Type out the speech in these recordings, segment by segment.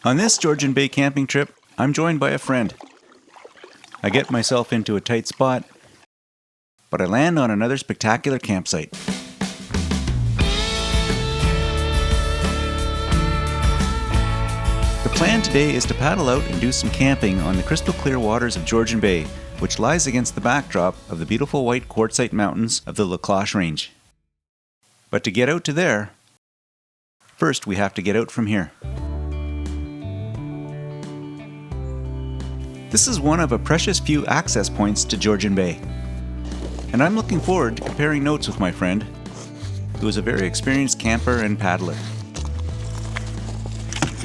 On this Georgian Bay camping trip, I'm joined by a friend. I get myself into a tight spot, but I land on another spectacular campsite. The plan today is to paddle out and do some camping on the crystal clear waters of Georgian Bay, which lies against the backdrop of the beautiful white quartzite mountains of the Cloche Range. But to get out to there, first we have to get out from here. This is one of a precious few access points to Georgian Bay, and I'm looking forward to comparing notes with my friend, who is a very experienced camper and paddler.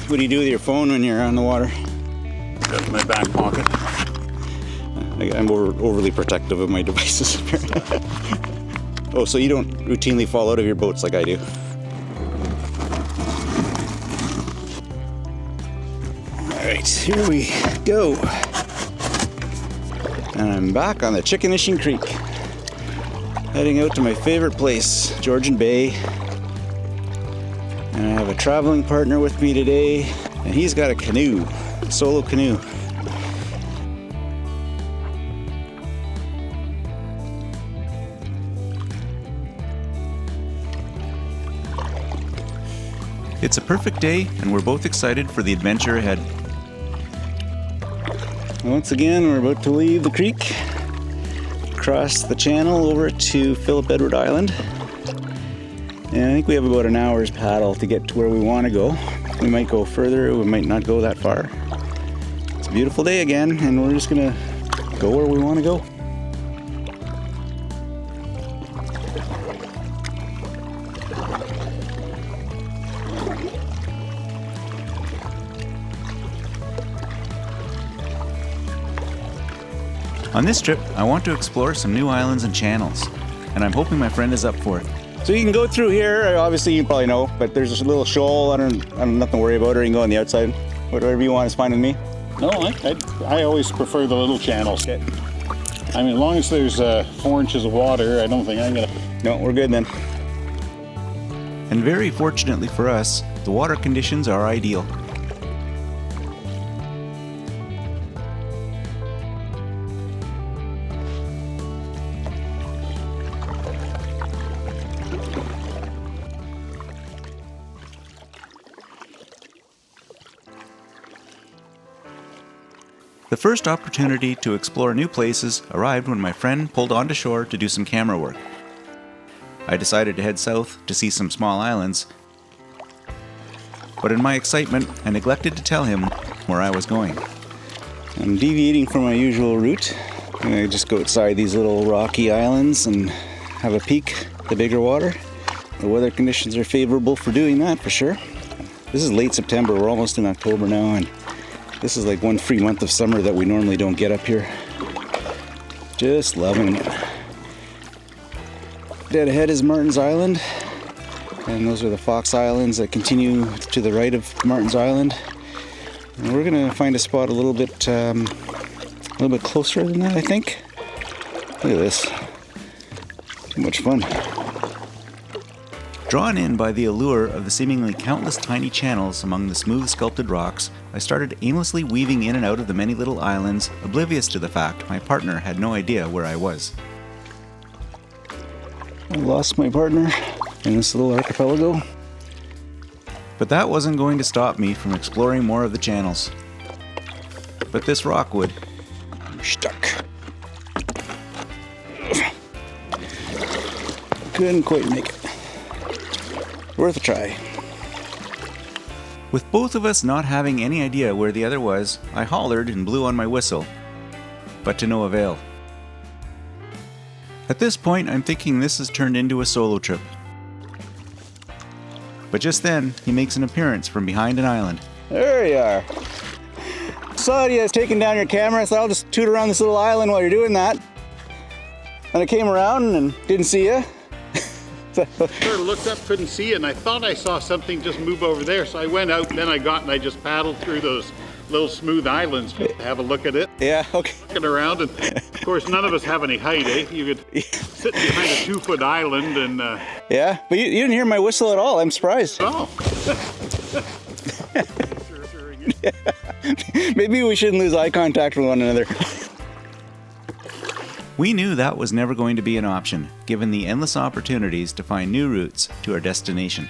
What do you do with your phone when you're on the water? Got it in my back pocket. I'm overly protective of my devices. Oh, so you don't routinely fall out of your boats like I do? Alright, here we go. And I'm back on the Chickanishing Creek, heading out to my favorite place, Georgian Bay. And I have a traveling partner with me today, and he's got a canoe, a solo canoe. It's a perfect day, and we're both excited for the adventure ahead. Once again, we're about to leave the creek, cross the channel over to Philip Edward Island. And I think we have about an hour's paddle to get to where we want to go. We might go further, we might not go that far. It's a beautiful day again, and we're just gonna go where we want to go. On this trip, I want to explore some new islands and channels, and I'm hoping my friend is up for it. So you can go through here, obviously you probably know, but there's a little shoal, I don't nothing to worry about, or you can go on the outside. Whatever you want is fine with me. No, I always prefer the little channels. Okay. I mean, as long as there's 4 inches of water, I don't think I'm gonna... No, we're good then. And very fortunately for us, the water conditions are ideal. The first opportunity to explore new places arrived when my friend pulled onto shore to do some camera work. I decided to head south to see some small islands, but in my excitement, I neglected to tell him where I was going. I'm deviating from my usual route. I'm going to just go outside these little rocky islands and have a peek at the bigger water. The weather conditions are favorable for doing that, for sure. This is late September, we're almost in October now, and this is like one free month of summer that we normally don't get up here. Just loving it. Dead ahead is Martin's Island, and those are the Fox Islands that continue to the right of Martin's Island. And we're gonna find a spot a little bit closer than that, I think. Look at this. Too much fun. Drawn in by the allure of the seemingly countless tiny channels among the smooth sculpted rocks, I started aimlessly weaving in and out of the many little islands, oblivious to the fact my partner had no idea where I was. I lost my partner in this little archipelago. But that wasn't going to stop me from exploring more of the channels. But this rock would. I'm stuck. Couldn't quite make it. Worth a try. With both of us not having any idea where the other was, I hollered and blew on my whistle, but to no avail. At this point, I'm thinking this has turned into a solo trip. But just then, he makes an appearance from behind an island. There you are. Saw you guys taking down your camera, so I'll just toot around this little island while you're doing that. And I came around and didn't see you. Sort of looked up, couldn't see it, and I thought I saw something just move over there, so I went out, and then I just paddled through those little smooth islands just to have a look at it. Yeah, okay. Looking around, and of course none of us have any height, eh? You could sit behind a 2-foot island and... Yeah, but you didn't hear my whistle at all, I'm surprised. Oh. Maybe we shouldn't lose eye contact with one another. We knew that was never going to be an option, given the endless opportunities to find new routes to our destination.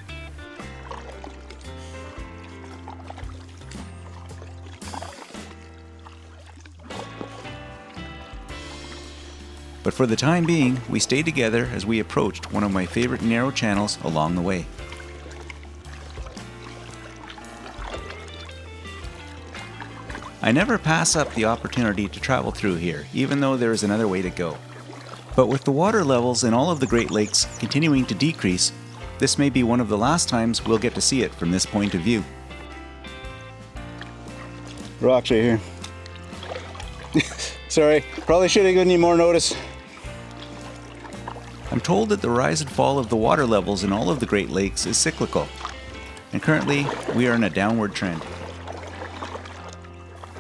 But for the time being, we stayed together as we approached one of my favorite narrow channels along the way. I never pass up the opportunity to travel through here, even though there is another way to go. But with the water levels in all of the Great Lakes continuing to decrease, this may be one of the last times we'll get to see it from this point of view. Rocks right here. Sorry, probably should have given you more notice. I'm told that the rise and fall of the water levels in all of the Great Lakes is cyclical, and currently we are in a downward trend.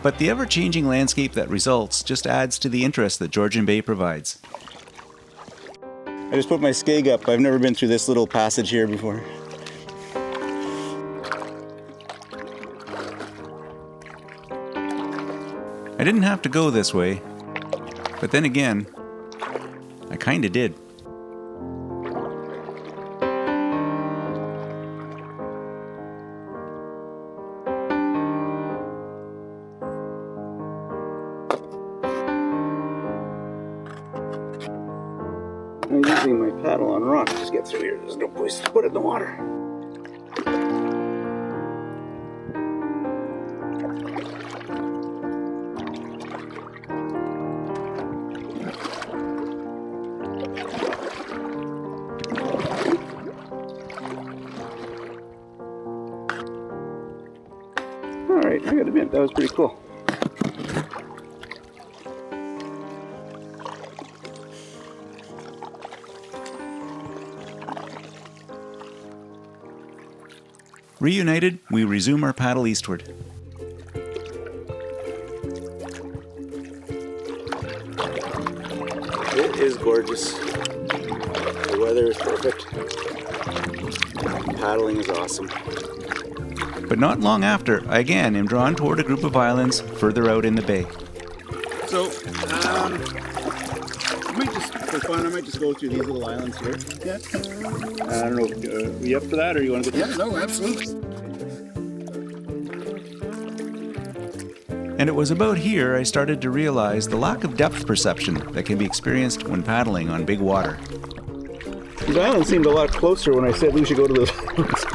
But the ever-changing landscape that results just adds to the interest that Georgian Bay provides. I just put my skeg up. I've never been through this little passage here before. I didn't have to go this way, but then again, I kinda did. I'm using my paddle on rocks to get through here. There's no place to put it in the water. Alright, I gotta admit, that was pretty cool. Reunited, we resume our paddle eastward. It is gorgeous. The weather is perfect. Paddling is awesome. But not long after, I again am drawn toward a group of islands further out in the bay. So, I might just, for fun, I might just go through these little islands here. Yeah. I don't know, are you up for that, or you want to go? Yeah, no, absolutely. And it was about here I started to realize the lack of depth perception that can be experienced when paddling on big water. These islands seemed a lot closer when I said we should go to those islands.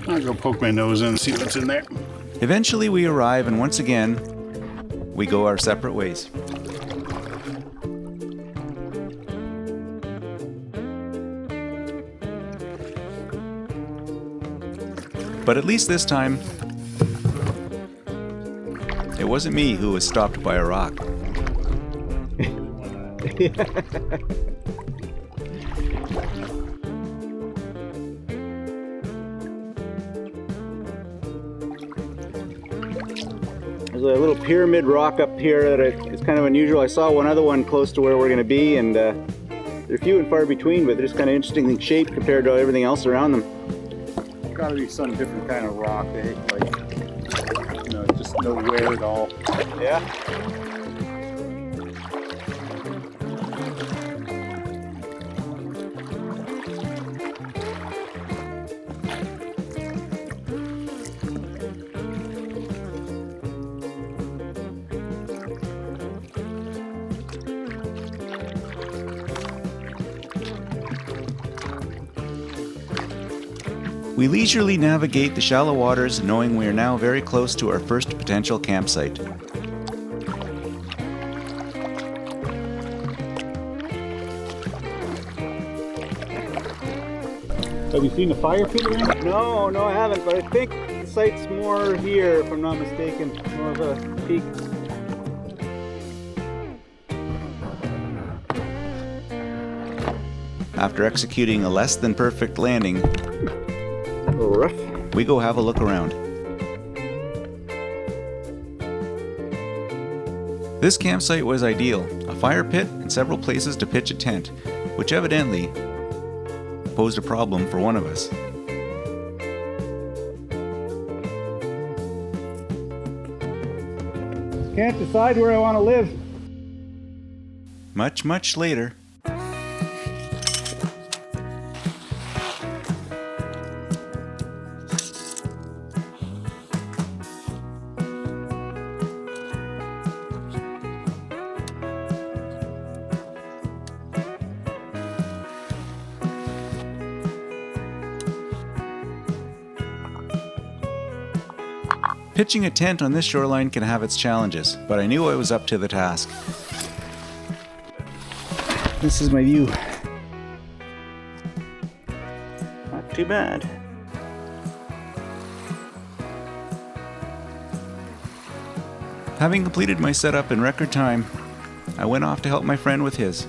I'll go poke my nose in and see what's in there. Eventually we arrive, and once again, we go our separate ways. But at least this time, it wasn't me who was stopped by a rock. There's a little pyramid rock up here that it's kind of unusual. I saw one other one close to where we're going to be, and they're few and far between, but they're just kind of interestingly shaped compared to everything else around them. Gotta be some different kind of rock, eh? Like, you know, just no wear at all. Yeah. We leisurely navigate the shallow waters, knowing we are now very close to our first potential campsite. Have you seen the fire pit or anything? No, I haven't, but I think the site's more here, if I'm not mistaken. More of a peak. After executing a less than perfect landing, Rough. we go have a look around. This campsite was ideal, a fire pit and several places to pitch a tent, which evidently posed a problem for one of us. Can't decide where I want to live. Much, much later. Pitching a tent on this shoreline can have its challenges, but I knew I was up to the task. This is my view. Not too bad. Having completed my setup in record time, I went off to help my friend with his.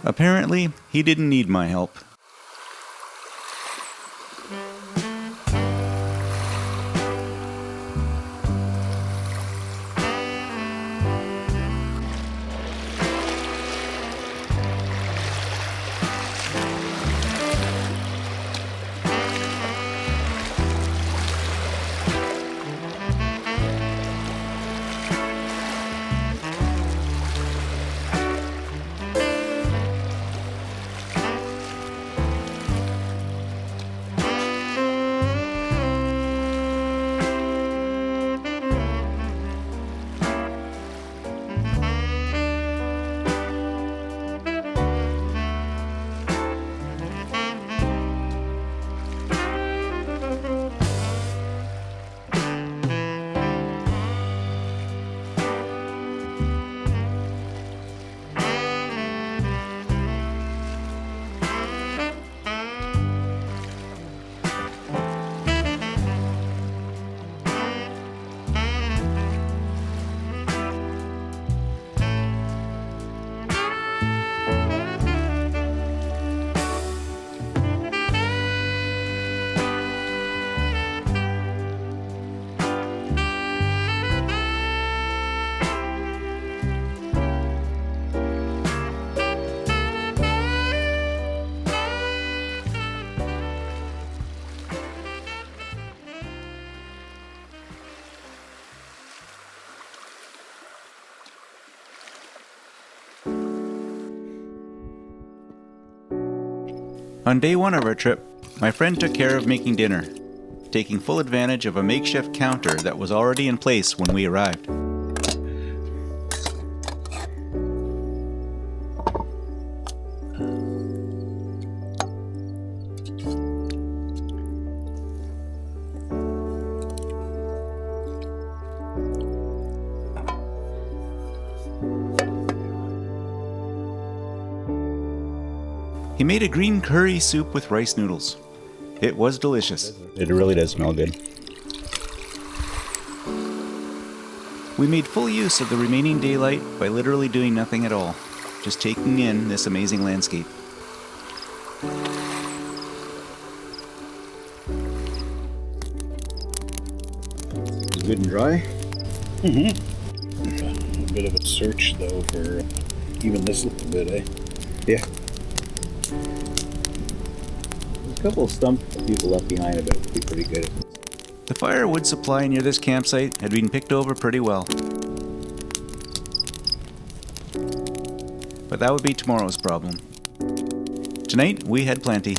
Apparently, he didn't need my help. On day one of our trip, my friend took care of making dinner, taking full advantage of a makeshift counter that was already in place when we arrived. He made a green curry soup with rice noodles. It was delicious. It really does smell good. We made full use of the remaining daylight by literally doing nothing at all, just taking in this amazing landscape. It's good and dry. A bit of a search though for even this little bit, eh? Yeah. There's a couple of stumps that people left behind, but it would be pretty good. The firewood supply near this campsite had been picked over pretty well. But that would be tomorrow's problem. Tonight, we had plenty.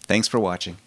Thanks for watching.